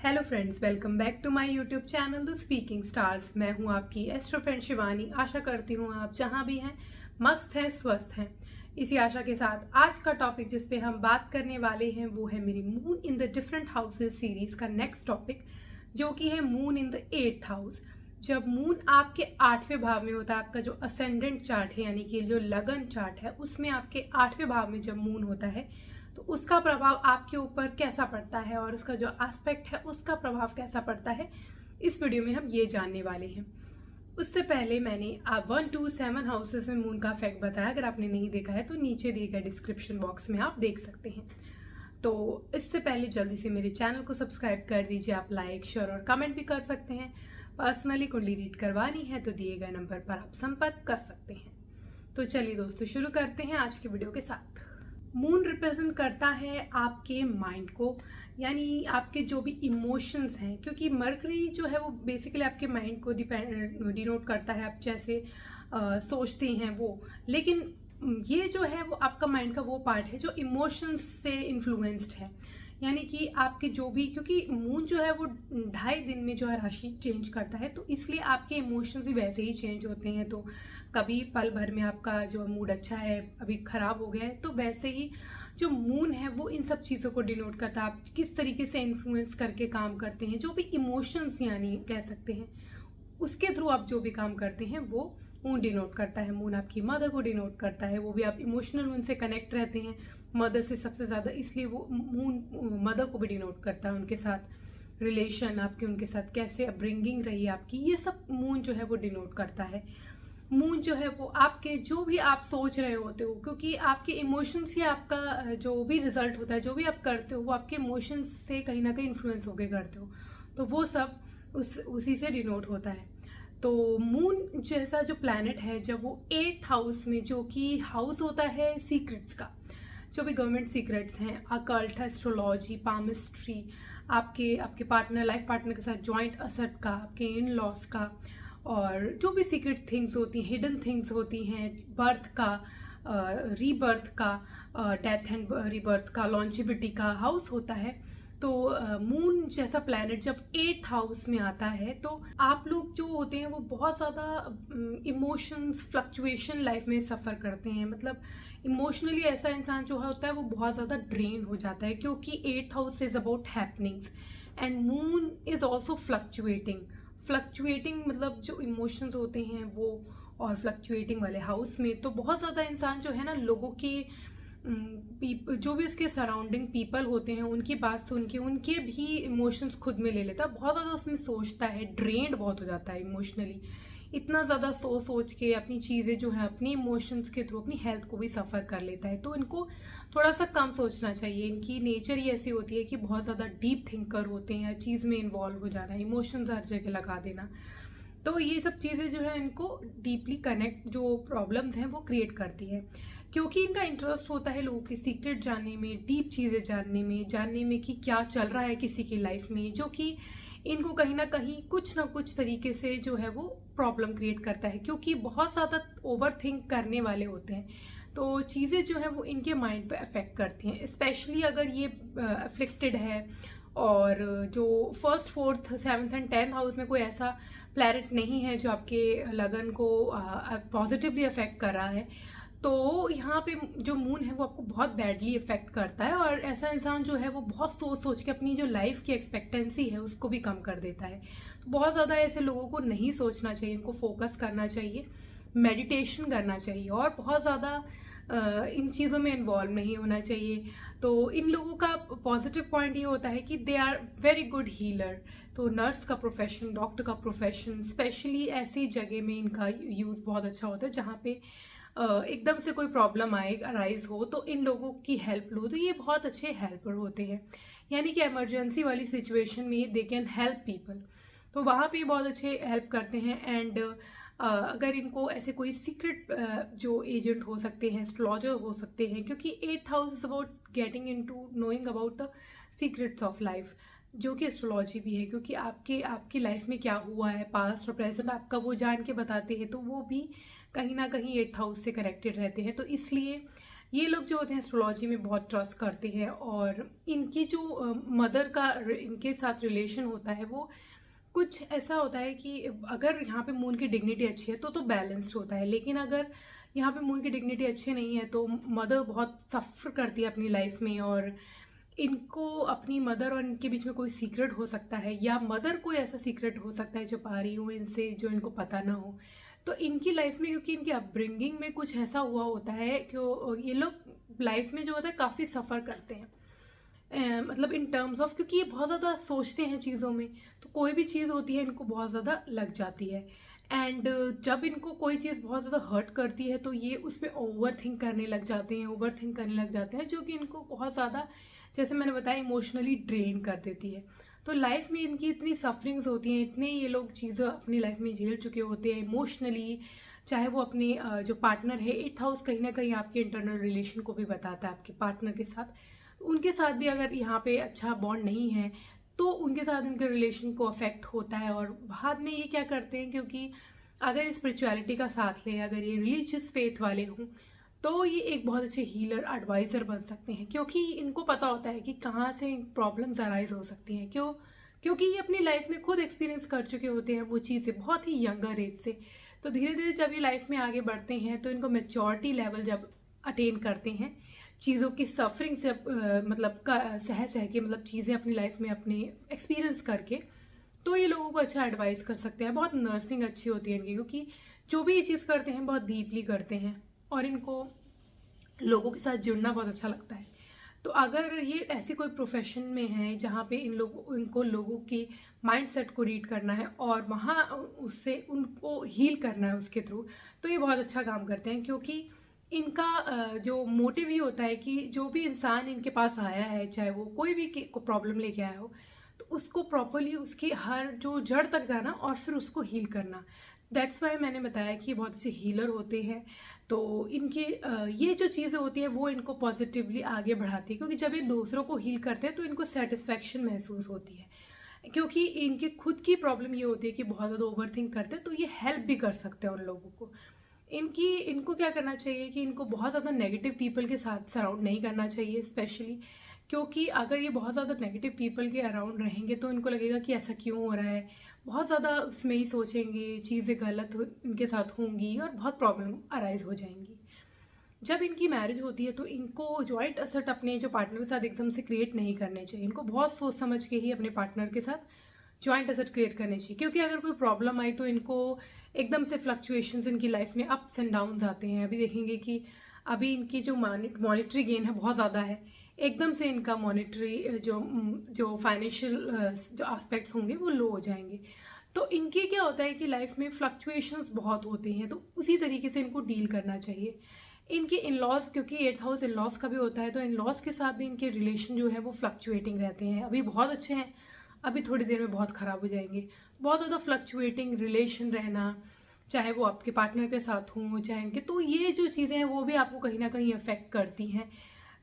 Hello friends, welcome back to my YouTube channel the speaking stars. मैं हूं आपकी astro friend Shivani. आशा करती हूं आप जहां भी हैं मस्त हैं, स्वस्थ हैं। इसी आशा के साथ आज का टॉपिक जिस पे हम बात करने वाले हैं वो है मेरी moon in the different houses series का नेक्स्ट टॉपिक, जो कि है moon in the 8th house. जब मून आपके 8वें भाव में होता है, आपका जो असेंडेंट चार्ट है यानी कि जो लगन चार्ट है उसमें आपके 8वें भाव में जब मून होता है तो उसका प्रभाव आपके ऊपर कैसा पड़ता है और उसका जो एस्पेक्ट है उसका प्रभाव कैसा पड़ता है, इस वीडियो में हम ये जानने वाले हैं। उससे पहले मैंने 1, 2, 7 हाउसेस में मून का इफेक्ट बताया। अगर आपने नहीं देखा है तो नीचे दिए गए डिस्क्रिप्शन बॉक्स में आप देख सकते हैं। तो इससे पहले जल्दी से मेरे चैनल को सब्सक्राइब कर दीजिए। आप लाइक, शेयर और कमेंट भी कर सकते हैं। पर्सनली कुंडली रीड करवानी है तो दिए गए नंबर पर आप संपर्क कर सकते हैं। तो चलिए दोस्तों, शुरू करते हैं आज की वीडियो के साथ। मून रिप्रेजेंट करता है आपके माइंड को, यानी आपके जो भी इमोशंस हैं, क्योंकि मरकरी जो है वो बेसिकली आपके माइंड को डिनोट करता है। आप जैसे सोचते हैं वो, लेकिन ये जो है वो आपका माइंड का वो पार्ट है जो इमोशंस से इन्फ्लुएंस्ड है। यानी कि आपके जो भी, क्योंकि मून जो है वो 2.5 दिन में जो है राशि चेंज करता है, तो इसलिए आपके इमोशंस भी वैसे ही चेंज होते हैं। तो कभी पल भर में आपका जो मूड अच्छा है, अभी खराब हो गया है, तो वैसे ही जो मून है वो इन सब चीज़ों को डिनोट करता है। आप किस तरीके से इन्फ्लुएंस करके काम करते हैं, जो भी इमोशंस यानी कह सकते हैं, उसके थ्रू आप जो भी काम करते हैं वो मून डिनोट करता है। मून आपकी मदर को डिनोट करता है, वो भी आप इमोशनल उनसे कनेक्ट रहते हैं मदर से सबसे ज़्यादा, इसलिए वो मून मदर को भी डिनोट करता है। उनके साथ रिलेशन आपके, उनके साथ कैसे अपब्रिंगिंग रही आपकी, ये सब मून जो है वो डिनोट करता है। मून जो है वो आपके जो भी आप सोच रहे होते हो, क्योंकि आपके इमोशंस ही आपका जो भी रिजल्ट होता है, जो भी आप करते हो वो आपके इमोशंस से कहीं ना कहीं इन्फ्लुएंस होकर करते हो, तो वो सब उसी से डिनोट होता है। तो मून जैसा जो प्लैनेट है, जब वो 8th हाउस में, जो कि हाउस होता है सीक्रेट्स का, जो भी गवर्नमेंट सीक्रेट्स हैं, अकल्ट, एस्ट्रोलॉजी, पामिस्ट्री, आपके पार्टनर, लाइफ पार्टनर के साथ जॉइंट असेट का, आपके इन लॉस का, और जो भी सीक्रेट थिंग्स होती हैं, हिडन थिंग्स होती हैं, बर्थ का, रीबर्थ का, डेथ एंड रीबर्थ का, लॉन्जिविटी का हाउस होता है। तो मून जैसा प्लैनेट जब 8th हाउस में आता है तो आप लोग जो होते हैं वो बहुत ज़्यादा इमोशंस फ्लक्चुएशन लाइफ में सफ़र करते हैं। मतलब इमोशनली ऐसा इंसान जो होता है वो बहुत ज़्यादा ड्रेन हो जाता है, क्योंकि 8th house is about happenings and moon is also fluctuating मतलब जो इमोशंस होते हैं वो, और फ्लक्चुएटिंग वाले हाउस में तो बहुत ज़्यादा इंसान जो है ना, लोगों की जो भी उसके सराउंडिंग पीपल होते हैं उनकी बात सुन के उनके भी इमोशंस खुद में ले लेता है। बहुत ज़्यादा उसमें सोचता है, ड्रेन्ड बहुत हो जाता है इमोशनली। इतना ज़्यादा सोच के अपनी चीज़ें जो है, अपनी इमोशंस के थ्रू अपनी हेल्थ को भी सफ़र कर लेता है। तो इनको थोड़ा सा कम सोचना चाहिए। इनकी नेचर ही ऐसी होती है कि बहुत ज़्यादा डीप थिंकर होते हैं, चीज़ में इन्वॉल्व हो जाना, इमोशंस हर जगह लगा देना। तो ये सब चीज़ें जो है इनको डीपली कनेक्ट, जो प्रॉब्लम्स हैं वो क्रिएट करती है, क्योंकि इनका इंटरेस्ट होता है लोगों की सीक्रेट जानने में, डीप चीज़ें जानने में कि क्या चल रहा है किसी की लाइफ में, जो कि इनको कहीं ना कहीं कुछ ना कुछ तरीके से जो है वो प्रॉब्लम क्रिएट करता है, क्योंकि बहुत ज़्यादा ओवर थिंक करने वाले होते हैं। तो चीज़ें जो है वो इनके माइंड पे अफेक्ट करती हैं, स्पेशली अगर ये अफ्लिक्टेड है और जो 1st, 4th, 7th and 10th house में कोई ऐसा प्लैनेट नहीं है जो आपके लगन को पॉजिटिवली अफेक्ट कर रहा है, तो यहाँ पे जो मून है वो आपको बहुत बैडली इफेक्ट करता है। और ऐसा इंसान जो है वो बहुत सोच के अपनी जो लाइफ की एक्सपेक्टेंसी है उसको भी कम कर देता है। तो बहुत ज़्यादा ऐसे लोगों को नहीं सोचना चाहिए, इनको फोकस करना चाहिए, मेडिटेशन करना चाहिए और बहुत ज़्यादा इन चीज़ों में इन्वॉल्व नहीं होना चाहिए। तो इन लोगों का पॉजिटिव पॉइंट ये होता है कि they are very good healer. तो नर्स का प्रोफेशन, डॉक्टर का प्रोफेशन, स्पेशली ऐसी जगह में इनका यूज़ बहुत अच्छा होता है जहाँ पे एकदम से कोई प्रॉब्लम आए, अराइज हो, तो इन लोगों की हेल्प लो। तो ये बहुत अच्छे हेल्पर होते हैं, यानी कि इमरजेंसी वाली सिचुएशन में दे कैन हेल्प पीपल, तो वहाँ पे बहुत अच्छे हेल्प करते हैं। एंड अगर इनको ऐसे कोई सीक्रेट जो एजेंट हो सकते हैं, एस्ट्रोलॉजर हो सकते हैं, क्योंकि 8th house is about getting into knowing about the secrets of life, जो कि एस्ट्रोलॉजी भी है, क्योंकि आपकी लाइफ में क्या हुआ है, पास्ट और प्रेजेंट आपका वो जान के बताते हैं, तो वो भी कहीं ना कहीं 8th हाउस से कनेक्टेड रहते हैं। तो इसलिए ये लोग जो होते हैं एस्ट्रोलॉजी में बहुत ट्रस्ट करते हैं, और इनकी जो मदर का इनके साथ रिलेशन होता है वो कुछ ऐसा होता है कि अगर यहाँ पे मून की डिग्निटी अच्छी है तो बैलेंस्ड होता है, लेकिन अगर यहाँ पे मून की डिग्निटी अच्छी नहीं है तो मदर बहुत सफ़र करती है अपनी लाइफ में, और इनको अपनी मदर और इनके बीच में कोई सीक्रेट हो सकता है, या मदर कोई ऐसा सीक्रेट हो सकता है छुपा रही हो इनसे जो इनको पता ना हो। तो इनकी लाइफ में, क्योंकि इनकी अपब्रिंगिंग में कुछ ऐसा हुआ होता है कि ये लोग लाइफ में जो होता है काफ़ी सफ़र करते हैं, मतलब इन टर्म्स ऑफ, क्योंकि ये बहुत ज़्यादा सोचते हैं चीज़ों में, तो कोई भी चीज़ होती है इनको बहुत ज़्यादा लग जाती है। एंड जब इनको कोई चीज़ बहुत ज़्यादा हर्ट करती है तो ये उस पर ओवर थिंक करने लग जाते हैं, जो कि इनको बहुत ज़्यादा, जैसे मैंने बताया, इमोशनली ड्रेन कर देती है। तो लाइफ में इनकी इतनी सफरिंग्स होती हैं, इतने ये लोग चीज़ें अपनी लाइफ में झेल चुके होते हैं इमोशनली, चाहे वो अपने जो पार्टनर है, 8th हाउस कहीं ना कहीं आपके इंटरनल रिलेशन को भी बताता है आपके पार्टनर के साथ। उनके साथ भी अगर यहाँ पे अच्छा बॉन्ड नहीं है तो उनके साथ उनके रिलेशन को अफेक्ट होता है। और बाद में ये क्या करते हैं, क्योंकि अगर स्पिरिचुअलिटी का साथ ले, अगर ये रिलीजियस फेथ वाले हों, तो ये एक बहुत अच्छे हीलर एडवाइज़र बन सकते हैं, क्योंकि इनको पता होता है कि कहाँ से प्रॉब्लम्स अराइज हो सकती हैं। क्योंकि ये अपनी लाइफ में खुद एक्सपीरियंस कर चुके होते हैं वो चीज़ें बहुत ही यंगर एज से। तो धीरे धीरे जब ये लाइफ में आगे बढ़ते हैं तो इनको मैच्योरिटी लेवल जब अटेन करते हैं, चीज़ों की सफरिंग से मतलब सह के, मतलब चीज़ें अपनी लाइफ में अपने एक्सपीरियंस करके, तो ये लोगों को अच्छा एडवाइस कर सकते हैं। बहुत नर्सिंग अच्छी होती है इनकी, क्योंकि जो भी ये चीज़ करते हैं बहुत डीपली करते हैं और इनको लोगों के साथ जुड़ना बहुत अच्छा लगता है। तो अगर ये ऐसी कोई प्रोफेशन में है जहाँ पे इनको लोगों की माइंडसेट को रीड करना है और वहाँ उससे उनको हील करना है उसके थ्रू, तो ये बहुत अच्छा काम करते हैं। क्योंकि इनका जो मोटिव ये होता है कि जो भी इंसान इनके पास आया है, चाहे वो कोई भी प्रॉब्लम लेके आया हो, तो उसको प्रॉपरली उसकी हर जो जड़ तक जाना और फिर उसको हील करना। दैट्स वाई मैंने बताया कि ये बहुत अच्छे हीलर होते हैं। तो इनके ये जो चीज़ें होती हैं वो इनको पॉजिटिवली आगे बढ़ाती है, क्योंकि जब ये दूसरों को हील करते हैं तो इनको सेटिस्फैक्शन महसूस होती है। क्योंकि इनकी खुद की प्रॉब्लम ये होती है कि बहुत ज़्यादा ओवर थिंक करते हैं, तो ये हेल्प भी कर सकते हैं उन लोगों को। इनको क्या करना चाहिए कि इनको बहुत ज़्यादा नेगेटिव पीपल के साथ सराउंड नहीं करना चाहिए स्पेशली, क्योंकि अगर ये बहुत ज़्यादा नेगेटिव पीपल के अराउंड रहेंगे तो इनको लगेगा कि ऐसा क्यों हो रहा है, बहुत ज़्यादा उसमें ही सोचेंगे, चीज़ें गलत इनके साथ होंगी और बहुत प्रॉब्लम अराइज हो जाएंगी। जब इनकी मैरिज होती है तो इनको जॉइंट एसेट अपने जो पार्टनर के साथ एकदम से क्रिएट नहीं करने चाहिए। इनको बहुत सोच समझ के ही अपने पार्टनर के साथ जॉइंट एसेट क्रिएट करने चाहिए, क्योंकि अगर कोई प्रॉब्लम आई तो इनको एकदम से फ्लक्चुएशंस इनकी लाइफ में अप्स एंड डाउन्स आते हैं। अभी देखेंगे कि अभी इनकी जो मॉनेटरी गेन है बहुत ज़्यादा है, एकदम से इनका मॉनेटरी जो फाइनेंशियल जो एस्पेक्ट्स होंगे वो लो हो जाएंगे। तो इनके क्या होता है कि लाइफ में फ्लक्चुएशंस बहुत होते हैं, तो उसी तरीके से इनको डील करना चाहिए। इनके इन लॉज, क्योंकि 8th हाउस इन लॉज का भी होता है, तो इन लॉज के साथ भी इनके रिलेशन जो है वो फ्लक्चुएटिंग रहते हैं। अभी बहुत अच्छे हैं, अभी थोड़ी देर में बहुत ख़राब हो जाएंगे। बहुत ज़्यादा फ्लक्चुएटिंग रिलेशन रहना, चाहे वो आपके पार्टनर के साथ हों चाहे इनके, तो ये जो चीज़ें हैं वो भी आपको कहीं ना कहीं अफेक्ट करती हैं।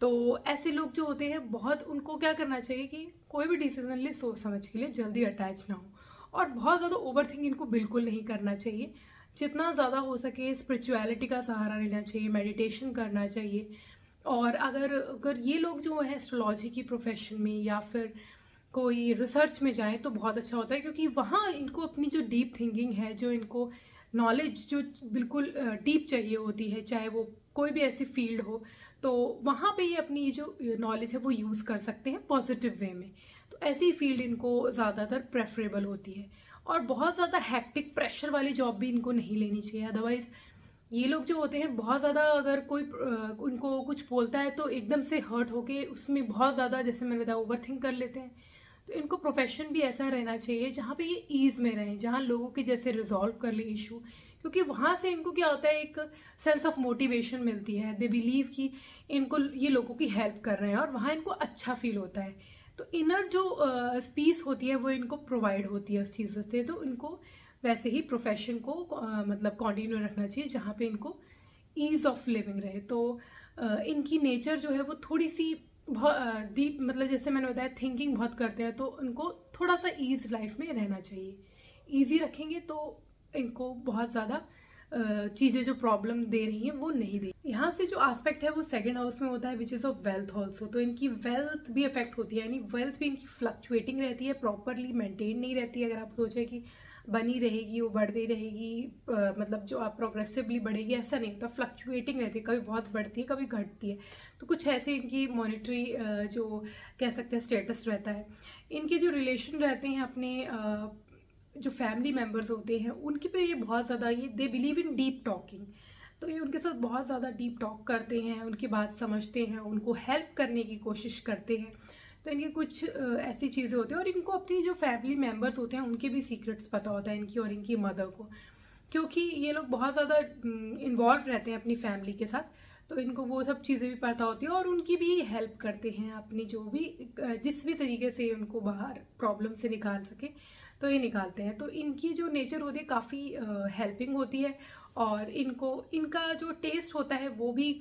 तो ऐसे लोग जो होते हैं बहुत, उनको क्या करना चाहिए कि कोई भी डिसीजन ले सोच समझ के लिए, जल्दी अटैच ना हो, और बहुत ज़्यादा ओवर थिंक इनको बिल्कुल नहीं करना चाहिए। जितना ज़्यादा हो सके स्पिरिचुअलिटी का सहारा लेना चाहिए, मेडिटेशन करना चाहिए। और अगर ये लोग जो है एस्ट्रोलॉजी की प्रोफेशन में या फिर कोई रिसर्च में जाए तो बहुत अच्छा होता है, क्योंकि वहाँ इनको अपनी जो डीप थिंकिंग है, जो इनको नॉलेज जो बिल्कुल डीप चाहिए होती है, चाहे वो कोई भी ऐसी फील्ड हो, तो वहाँ पे ये अपनी जो नॉलेज है वो यूज़ कर सकते हैं पॉजिटिव वे में। तो ऐसी फील्ड इनको ज़्यादातर प्रेफरेबल होती है। और बहुत ज़्यादा हैक्टिक प्रेशर वाली जॉब भी इनको नहीं लेनी चाहिए, अदरवाइज़ ये लोग जो होते हैं बहुत ज़्यादा, अगर कोई उनको कुछ बोलता है तो एकदम से हर्ट होके उसमें बहुत ज़्यादा, जैसे मैंने बताया, ओवर थिंक कर लेते हैं। तो इनको प्रोफेशन भी ऐसा रहना चाहिए जहाँ पे ये ईज़ में रहें, जहाँ लोगों के जैसे रिजॉल्व कर ले इशू, क्योंकि वहाँ से इनको क्या होता है, एक सेंस ऑफ मोटिवेशन मिलती है। दे बिलीव कि इनको ये लोगों की हेल्प कर रहे हैं और वहाँ इनको अच्छा फील होता है। तो इनर जो पीस होती है वो इनको प्रोवाइड होती है उस चीज़ से। तो इनको वैसे ही प्रोफेशन को मतलब कंटिन्यू रखना चाहिए जहाँ पे इनको ईज़ ऑफ लिविंग रहे। तो इनकी नेचर जो है वो थोड़ी सी बहुत डीप, मतलब जैसे मैंने बताया थिंकिंग बहुत करते हैं, तो उनको थोड़ा सा ईज लाइफ में रहना चाहिए। ईजी रखेंगे तो इनको बहुत ज़्यादा चीज़ें जो प्रॉब्लम दे रही हैं वो नहीं दे। यहाँ से जो एस्पेक्ट है वो सेकंड हाउस में होता है which is of wealth also. तो इनकी वेल्थ भी अफेक्ट होती है, यानी वेल्थ भी इनकी फ्लक्चुएटिंग रहती है, प्रॉपरली मेंटेन नहीं रहती है। अगर आप सोचें कि बनी रहेगी, वो बढ़ती रहेगी, मतलब जो आप प्रोग्रेसिवली बढ़ेगी, ऐसा नहीं होता, फ्लक्चुएटिंग रहती है, कभी बहुत बढ़ती है कभी घटती है। तो कुछ ऐसे इनकी मॉनेटरी जो कह सकते हैं स्टेटस रहता है। इनके जो रिलेशन रहते हैं अपने जो फैमिली मेम्बर्स होते हैं उनके पे ये बहुत ज़्यादा, ये they believe in deep talking. तो ये उनके साथ बहुत ज़्यादा डीप टॉक करते हैं, उनकी बात समझते हैं, उनको हेल्प करने की कोशिश करते हैं। तो इनकी कुछ ऐसी चीज़ें होती हैं, और इनको अपनी जो फैमिली मेम्बर्स होते हैं उनके भी सीक्रेट्स पता होता है इनकी और इनकी मदर को, क्योंकि ये लोग बहुत ज़्यादा इन्वॉल्व रहते हैं अपनी फैमिली के साथ। तो इनको वो सब चीज़ें भी पता होती है और उनकी भी हेल्प करते हैं अपनी जो भी जिस भी तरीके से उनको बाहर प्रॉब्लम से निकाल सके तो ये निकालते हैं। तो इनकी जो नेचर होती है काफ़ी हेल्पिंग होती है, और इनका जो टेस्ट होता है वो भी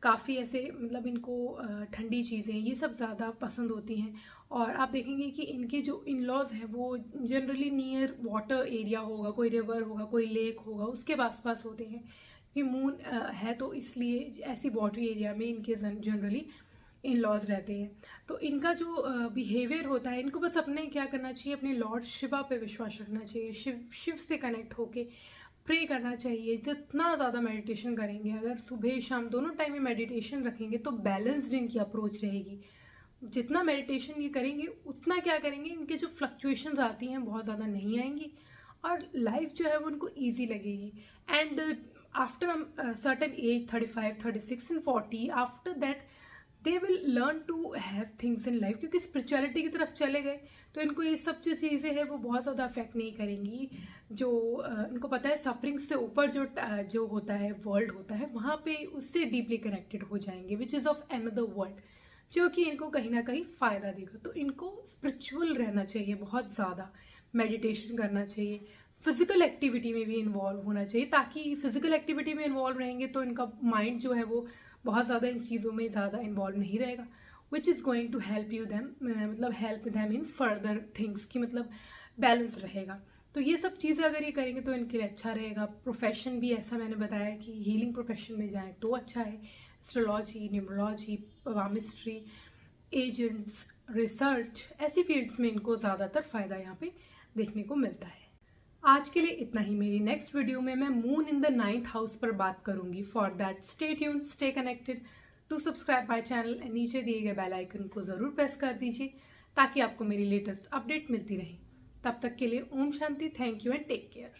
काफ़ी ऐसे, मतलब इनको ठंडी चीज़ें ये सब ज़्यादा पसंद होती हैं। और आप देखेंगे कि इनके जो इन लॉज हैं वो जनरली नियर वाटर एरिया होगा, कोई रिवर होगा, कोई लेक होगा, उसके आस पास होते हैं। कि मून है तो इसलिए ऐसी वाटरी एरिया में इनके जनरली इन लॉज रहते हैं। तो इनका जो बिहेवियर होता है, इनको बस अपने क्या करना चाहिए, अपने लॉर्ड शिवा पे विश्वास रखना चाहिए, शिव से कनेक्ट होके प्रे करना चाहिए। जितना ज़्यादा मेडिटेशन करेंगे, अगर सुबह शाम दोनों टाइम में मेडिटेशन रखेंगे तो बैलेंस्ड इनकी अप्रोच रहेगी। जितना मेडिटेशन ये करेंगे उतना क्या करेंगे, इनके जो फ्लक्चुएशंस आती हैं बहुत ज़्यादा नहीं आएंगी, और लाइफ जो है वो उनको ईजी लगेगी। And after certain age 35, 36 and 40, after that they will learn to have things in life, क्योंकि स्पिरिचुअलिटी की तरफ चले गए तो इनको ये सब जो चीज़ें हैं वो बहुत ज़्यादा अफेक्ट नहीं करेंगी। जो इनको पता है सफरिंग से ऊपर जो होता है वर्ल्ड होता है, वहाँ पे उससे डीपली कनेक्टेड हो जाएंगे which is of another world, जो कि इनको कहीं ना कहीं फ़ायदा देगा। तो इनको स्पिरिचुअल रहना चाहिए, बहुत ज़्यादा मेडिटेशन करना चाहिए, फिजिकल एक्टिविटी में भी इन्वॉल्व होना चाहिए, ताकि फिजिकल एक्टिविटी में इन्वॉल्व रहेंगे तो इनका माइंड जो है वो बहुत ज़्यादा इन चीज़ों में ज़्यादा इन्वॉल्व नहीं रहेगा, which is going to help you them, मतलब help them in further things की, मतलब बैलेंस रहेगा। तो ये सब चीज़ें अगर ये करेंगे तो इनके लिए अच्छा रहेगा। प्रोफेशन भी ऐसा मैंने बताया कि हीलिंग प्रोफेशन में जाएँ तो अच्छा है, astrology, numerology, palmistry, agents, research, ऐसी फील्ड्स में इनको ज़्यादातर फ़ायदा यहाँ पे देखने को मिलता है। आज के लिए इतना ही। मेरी नेक्स्ट वीडियो में मैं moon in the 9th house पर बात करूंगी। For that stay tuned, stay connected, to subscribe my channel and नीचे दिए गए बेल आइकन को ज़रूर प्रेस कर दीजिए ताकि आपको मेरी लेटेस्ट अपडेट मिलती रहे। तब तक के लिए ओम शांति, thank you and take care.